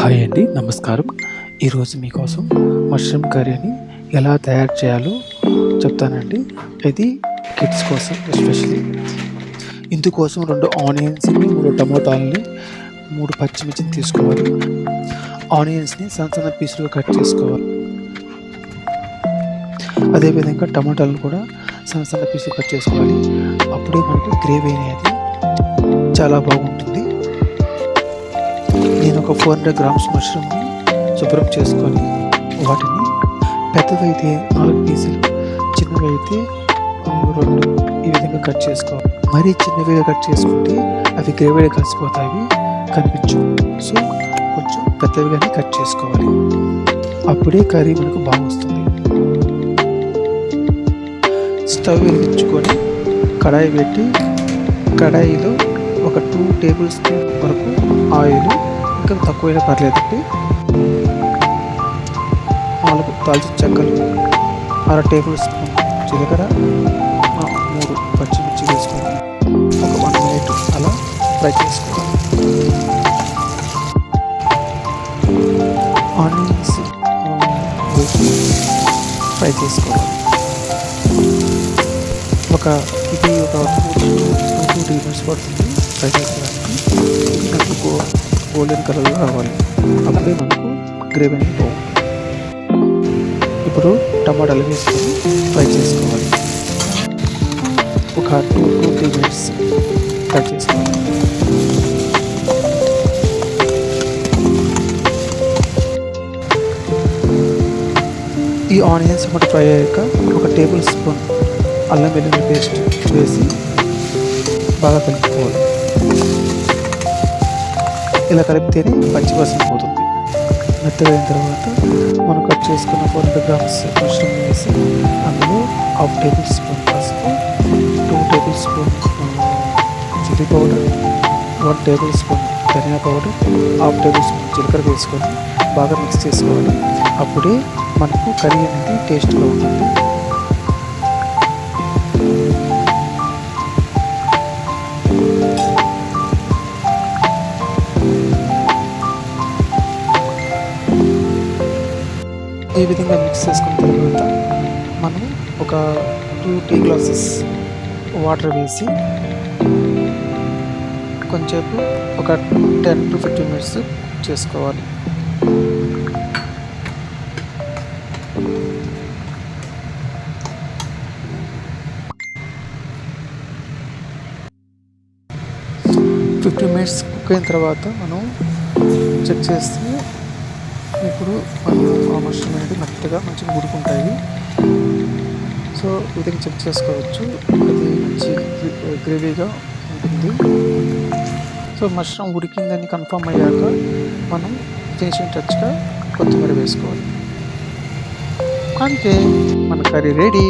Hi అండి, నమస్కారం. ఈరోజు మీకోసం మష్రూమ్ కర్రీని ఎలా తయారు చేయాలో చెప్తానండి. ఇది కిడ్స్ కోసం ఎస్పెషల్లీ. ఇందుకోసం 2 ఆనియన్స్ని, 3 టమోటాలని, 3 పచ్చిమిర్చిని తీసుకోవాలి. ఆనియన్స్ని సన్న సన్న పీసులుగా కట్ చేసుకోవాలి. అదేవిధంగా టమాటాలను కూడా సన్న సన్న పీసులు కట్ చేసుకోవాలి. అప్పుడే మనకు గ్రేవీ అనేది చాలా బాగుంటుంది. నేను ఒక 400 గ్రామ్స్ మష్రూమ్ని శుభ్రం చేసుకొని వాటిని పెద్దవైతే 4 పీసులు, చిన్నవైతే 2 ఈ విధంగా కట్ చేసుకోవాలి. మరీ చిన్నవిగా కట్ చేసుకుంటే అవి గ్రేవీలో కలిసిపోతాయి, కనిపించు. సో కొంచెం పెద్దవిగానే కట్ చేసుకోవాలి. అప్పుడే కర్రీ మనకు బాగా వస్తుంది. స్టవ్ వెలిగించుకొని కడాయి పెట్టి, కడాయిలో ఒక 2 టేబుల్ స్పూన్ వరకు ఆయిల్, ఇంకా తక్కువైనా పర్లేదండి, 4 దాల్చిన చెక్కలు, 1/2 టేబుల్ స్పూన్ జీలకర్ర, 3 పచ్చిమిర్చి వేసుకొని ఒక 1 మినిట్ అలా ఫ్రై చేసుకోవాలి. ఆనియన్స్ వేసి ఫ్రై చేసుకోవాలి. ఇది ఒక 2 మినిట్స్ పడుతుంది ఫ్రై చేసుకోవడానికి. ఇది మనకు గోల్డెన్ కలర్లో రావాలి, అప్పుడే మనకు గ్రేవీ అనేది బాగుంటుంది. ఇప్పుడు టమాటాలు వేసుకొని ఫ్రై చేసుకోవాలి. ఒక 2 to 3 మినిట్స్ ఫ్రై చేసుకోవాలి. ఈ ఆనియన్స్ ఒకటి ఫ్రై అయ్యాక ఒక టేబుల్ స్పూన్ అల్లం వెల్లుల్లి పేస్ట్ వేసి బాగా కలుపుకోవాలి. ఇలా కలిపితేనే పచ్చివాసన పోతుంది. మెత్తగా అయిన తర్వాత మనం కట్ చేసుకున్న 400 గ్రామ్స్ మష్రూమ్ వేసి అందులో 1/2 టేబుల్ స్పూన్ పసుపు, 2 tablespoon chilli powder, 1 tablespoon ధనియా పౌడర్, 1/2 టేబుల్ స్పూన్ జీలకర్ర వేసుకొని బాగా మిక్స్ చేసుకోవాలి. అప్పుడే మనకు కర్రీ అనేది టేస్ట్గా ఉంటుంది. ఈ విధంగా మిక్స్ చేసుకున్న తర్వాత మనం ఒక 2 టీ గ్లాసెస్ వాటర్ వేసి కొంచెంసేపు ఒక 10 to 15 మినిట్స్ చేసుకోవాలి. ఫిఫ్టీన్ మినిట్స్ కుక్ అయిన తర్వాత మనం చెక్ చేస్తే ఇప్పుడు ఆ మష్రూమ్ అనేది మెత్తగా మంచిగా ఉడుకుంటాయి. సో ఈ విధంగా చెక్ చేసుకోవచ్చు, అది మంచి గ్రేవీగా ఉంటుంది. సో మష్రూమ్ ఉడికిందని కన్ఫర్మ్ అయ్యాక మనం ఫినిషింగ్ టచ్గా కొత్తిమీర వేసుకోవాలి. అంతే, మన కర్రీ రెడీ.